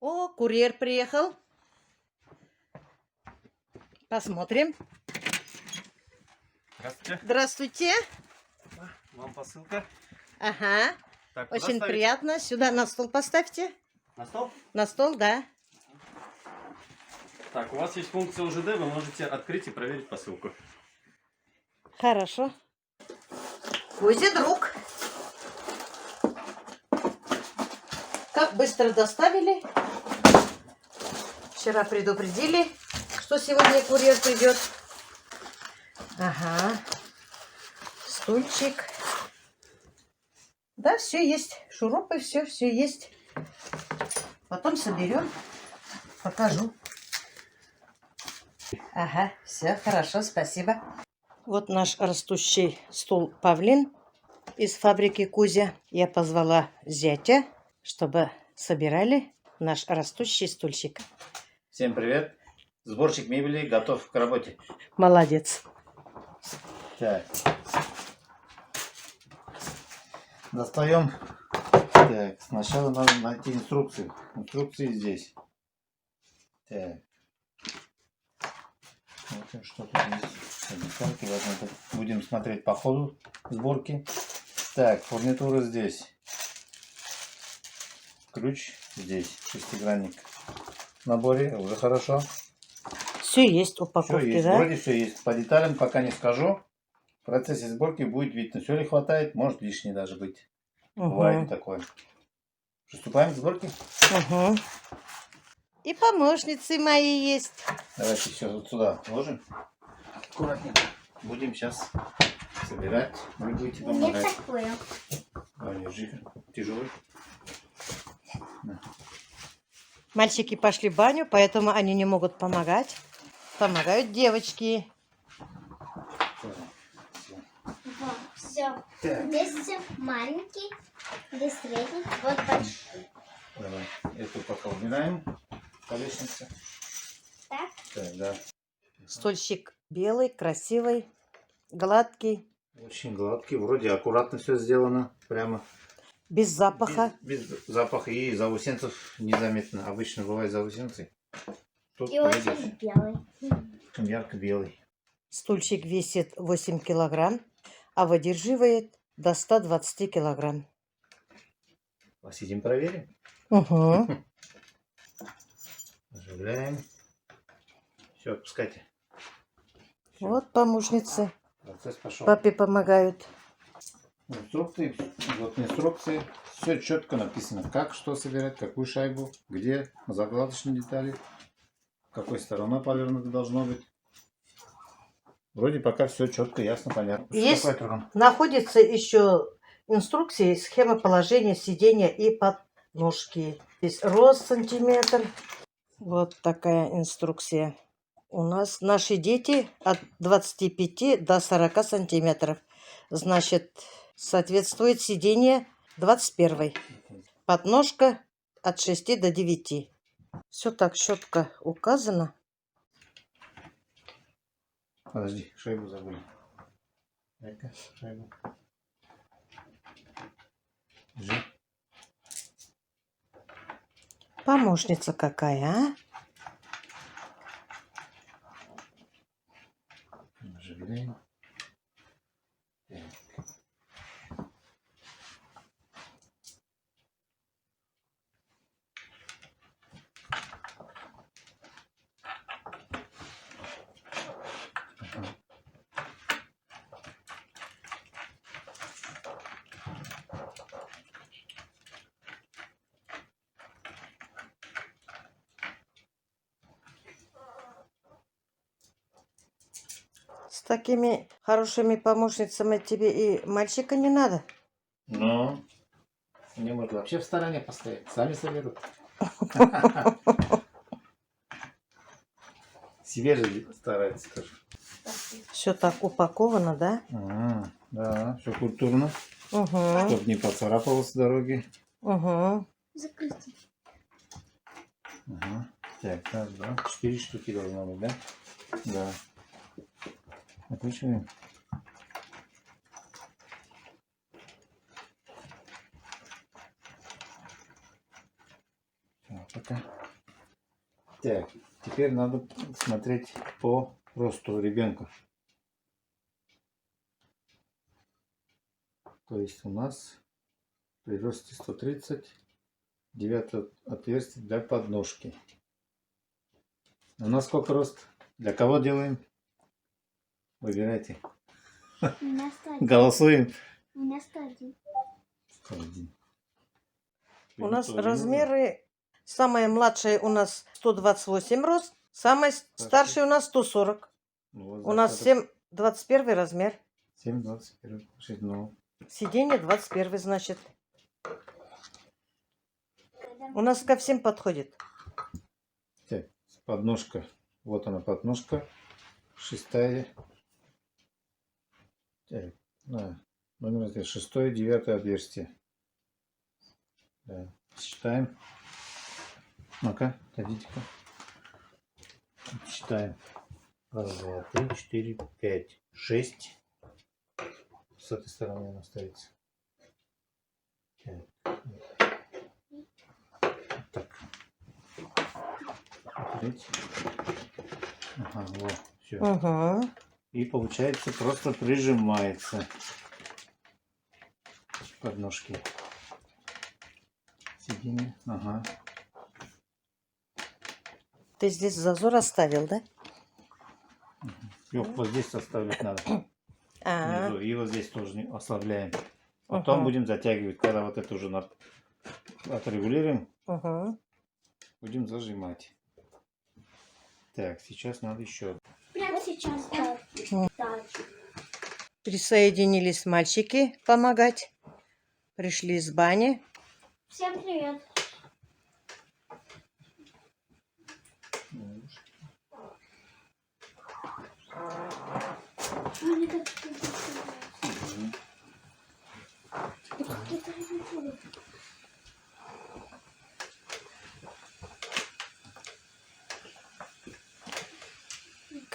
О, курьер приехал. Посмотрим. Здравствуйте. Здравствуйте. Вам посылка. Ага. Так, куда Очень ставить? приятно. Сюда на стол поставьте. На стол? На стол, да. Так, у вас есть функция УЖД, вы можете открыть и проверить посылку. Хорошо. Кузя, друг. Как быстро доставили. Вчера предупредили, что сегодня курьер придет. Ага. Стульчик. Да, все есть. Шурупы, все есть. Потом соберем. Покажу. Ага, все хорошо, спасибо. Вот наш растущий стул павлин из фабрики Кузя. Я позвала зятя, чтобы собирали наш растущий стульчик. Всем привет! Сборщик мебели готов к работе. Молодец. Так. Достаем. Так, сначала надо найти инструкцию. Инструкции здесь. Так. Вот что тут есть. Будем смотреть по ходу сборки. Так, фурнитура здесь. Ключ здесь, шестигранник. В наборе уже хорошо. Все есть Все упаковки, есть, да? вроде все есть. По деталям пока не скажу. В процессе сборки будет видно, все ли хватает, может лишнее даже быть. Бывает и Угу. такое. Приступаем к сборке. Угу. И помощницы мои есть. Давайте все вот сюда ложим. Аккуратненько. Будем сейчас собирать. Вы будете помогать. Ой, держи. Тяжелый. На. Мальчики пошли в баню, поэтому они не могут помогать. Помогают девочки. Все. Так, Здесь маленький, здесь средний, вот большой. давай. Эту пока убираем по лестнице. Так? Так, да. Стульчик белый, красивый, гладкий, Очень гладкий. Вроде аккуратно все сделано. Прямо. без запаха. Без запаха и заусенцев незаметно. Обычно бывает заусенцы. Тут И очень белый. ярко-белый. Стульчик весит 8 килограмм, а выдерживает до 120 килограмм. Посидим, проверим. Угу. Оживляем. Все, отпускайте. Всё, Вот помощницы. процесс пошел. Папе помогают. Инструкции, вот инструкции. Все четко написано, как что собирать, какую шайбу, где закладочные детали, какой стороной повернуто должно быть. Вроде пока все четко, ясно, понятно. Есть, Какой трон? находится еще инструкции, схема положения сидения и подножки. Здесь рост сантиметр. Вот такая инструкция. У нас наши дети от 25 до 40 сантиметров. Значит, соответствует сиденье 21. Подножка от 6 до 9. Все так четко указано. Подожди, шайбу забыли. Дай-ка шайбу. Держи. Помощница какая, а? Оживляем. Так. Ага. С такими хорошими помощницами тебе и мальчика не надо. Ну, не может вообще в стороне постоять. Сами соберут. Себе же старается тоже. Все так упаковано, да? Да, все культурно, Угу. чтобы не поцарапалось с дороги. Угу. Закрытый. Ага. Так, раз, два, 4 штуки должно быть, да? Да. Отлично. Пока. Так, теперь надо смотреть по росту ребенка. То есть у нас при росте 130, 9 отверстие для подножки. У нас сколько рост? Для кого делаем? Выбирайте. У меня 101. Голосуем. У меня 101. 101. У нас Тоже размеры, самая младшая у нас 128 рост, самая старшая у нас 140. нужно. У нас 7, 21 размер. 7, 21. Ну, Сиденье 21, значит. У нас ко всем подходит. так, подножка. Вот она подножка. 6. Так, номер 6, 9 отверстие. Да, считаем. Ну-ка, дадите-ка. Считаем. 1, 2, 3, 4, 5, 6. С этой стороны она ставится. Так. Смотрите. Ага, вот, все. Угу. И получается просто прижимается подножки. Сиденье. Ага. Ты здесь зазор оставил, да? Вот здесь оставлять надо. А, Внизу. И вот здесь тоже не ослабляем. Потом будем затягивать. Когда вот это уже отрегулируем, угу. будем зажимать. Так, сейчас надо еще. Прямо сейчас, да. Да. Присоединились мальчики помогать. Пришли из бани. Всем привет. Мне так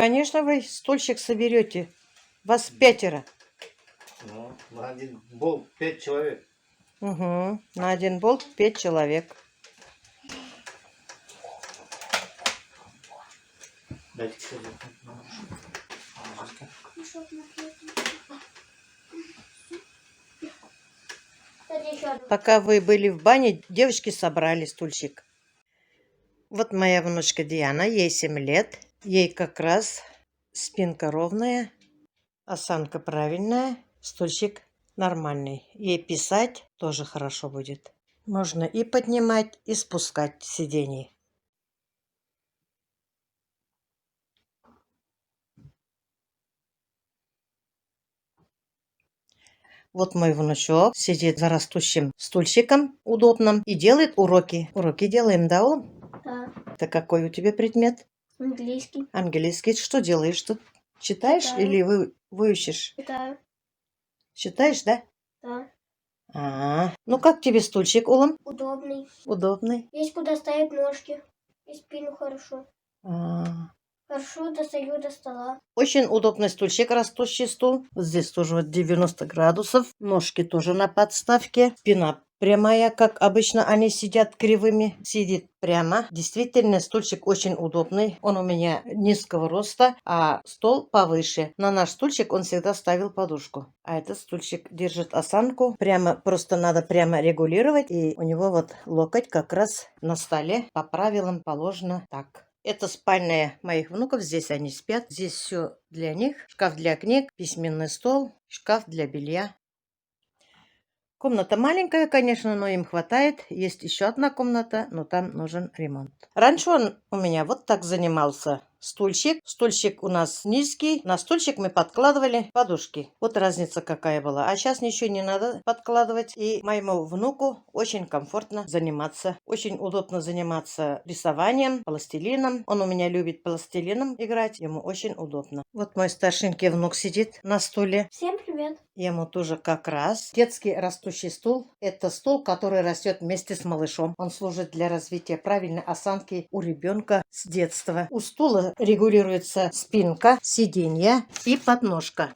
Конечно, вы стульчик соберете. Вас 5. Ну, на один болт 5 человек. Угу. На один болт 5 человек. Дайте сюда. Пока вы были в бане, девочки собрали стульчик. Вот моя внучка Диана, ей 7 лет. Ей как раз спинка ровная, осанка правильная, стульчик нормальный. Ей писать тоже хорошо будет. Можно и поднимать, и спускать сиденье. Вот мой внучок сидит за растущим стульчиком удобным и делает уроки. Уроки делаем, да, он? Да. Это какой у тебя предмет? Английский. Английский. Что делаешь тут? Читаешь Читаю. или выучишь? Читаю. Читаешь, да? Да. Ну как тебе стульчик, Улам? Удобный. Удобный. Есть куда ставить ножки. И спину хорошо. А. Хорошо достаю до стола. Очень удобный стульчик, растущий стул. Вот здесь тоже вот 90 градусов. Ножки тоже на подставке. Спина прямая, как обычно они сидят кривыми. Сидит прямо. Действительно, стульчик очень удобный. Он у меня низкого роста, а стол повыше. На наш стульчик он всегда ставил подушку. А этот стульчик держит осанку. Прямо, просто надо прямо регулировать. И у него вот локоть как раз на столе. По правилам положено так. Это спальня моих внуков, здесь они спят. Здесь все для них. Шкаф для книг, письменный стол, шкаф для белья. Комната маленькая, конечно, но им хватает. Есть еще одна комната, но там нужен ремонт. Раньше он у меня вот так занимался. Стульчик. Стульчик у нас низкий. На стульчик мы подкладывали подушки. Вот разница какая была. А сейчас ничего не надо подкладывать. И моему внуку очень комфортно заниматься. Очень удобно заниматься рисованием, пластилином. Он у меня любит пластилином играть. Ему очень удобно. Вот мой старшенький внук сидит на стуле. Всем привет. Ему тоже как раз. Детский растущий стул. Это стул, который растет вместе с малышом. Он служит для развития правильной осанки у ребенка с детства. У стула регулируется спинка, сиденье и подножка.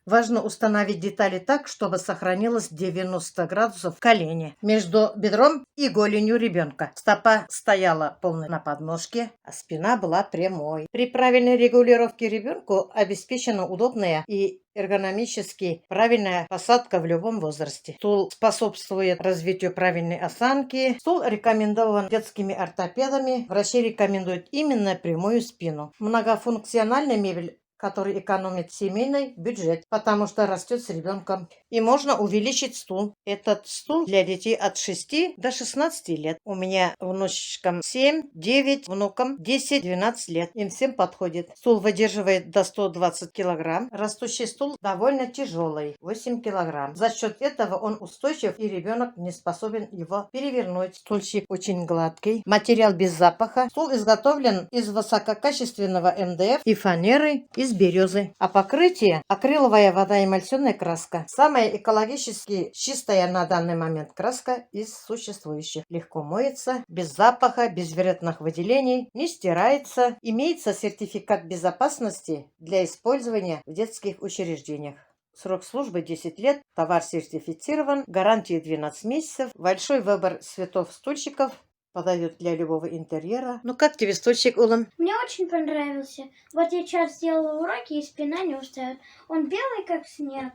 Важно установить детали так, чтобы сохранилось 90 градусов в колене между бедром и голенью ребенка. Стопа стояла полной на подножке, а спина была прямой. При правильной регулировке ребенку обеспечена удобная и эргономически правильная посадка в любом возрасте. Стул способствует развитию правильной осанки. Стул рекомендован детскими ортопедами. Врачи рекомендуют именно прямую спину. Многофункциональная мебель, который экономит семейный бюджет, потому что растет с ребенком. И можно увеличить стул. Этот стул для детей от 6 до 16 лет. У меня внучкам 7, 9, внукам 10, 12 лет. Им всем подходит. Стул выдерживает до 120 килограмм. Растущий стул довольно тяжелый, 8 килограмм. За счет этого он устойчив, и ребенок не способен его перевернуть. Стульчик очень гладкий. Материал без запаха. Стул изготовлен из высококачественного МДФ и фанеры из березы. А покрытие — акриловая водоэмульсионная краска. Самая экологически чистая на данный момент краска из существующих. Легко моется, без запаха, без вредных выделений, не стирается. Имеется сертификат безопасности для использования в детских учреждениях. Срок службы 10 лет, товар сертифицирован, гарантия 12 месяцев, большой выбор цветов стульчиков. Подойдет для любого интерьера. Ну как тебе стульчик, Улан? Мне очень понравился. Вот я сейчас сделала уроки, и спина не устает. Он белый, как снег.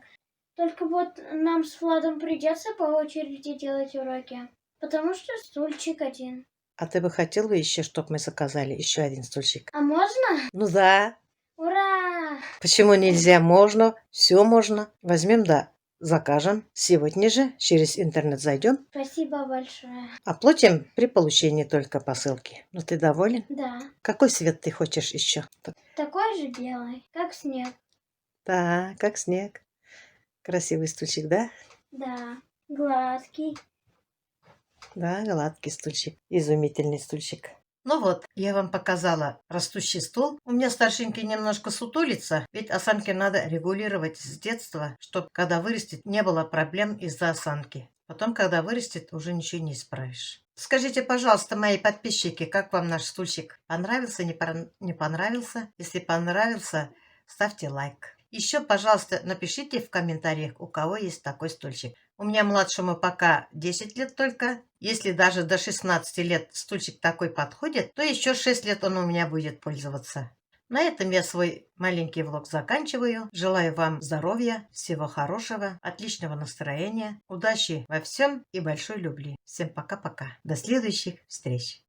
Только вот нам с Владом придется по очереди делать уроки. Потому что стульчик один. А ты бы хотел бы еще, чтобы мы заказали еще один стульчик? А можно? Ну да. Ура! Почему нельзя? Можно. Все можно. Возьмем, да. Закажем. Сегодня же через интернет зайдем. Спасибо большое. Оплатим при получении только посылки. Ну ты доволен? Да. Какой цвет ты хочешь еще? Такой же белый, как снег. Да, как снег. Красивый стульчик, да? Да. Гладкий. Да, гладкий стульчик. Изумительный стульчик. Ну вот, я вам показала растущий стул. У меня старшенький немножко сутулится, ведь осанки надо регулировать с детства, чтобы когда вырастет, не было проблем из-за осанки. Потом, когда вырастет, уже ничего не исправишь. Скажите, пожалуйста, мои подписчики, как вам наш стульчик? Понравился, не понравился? Если понравился, ставьте лайк. Еще, пожалуйста, напишите в комментариях, у кого есть такой стульчик. У меня младшему пока 10 лет только. Если даже до 16 лет стульчик такой подходит, то еще 6 лет он у меня будет пользоваться. На этом я свой маленький влог заканчиваю. Желаю вам здоровья, всего хорошего, отличного настроения, удачи во всем и большой любви. Всем пока-пока. До следующих встреч.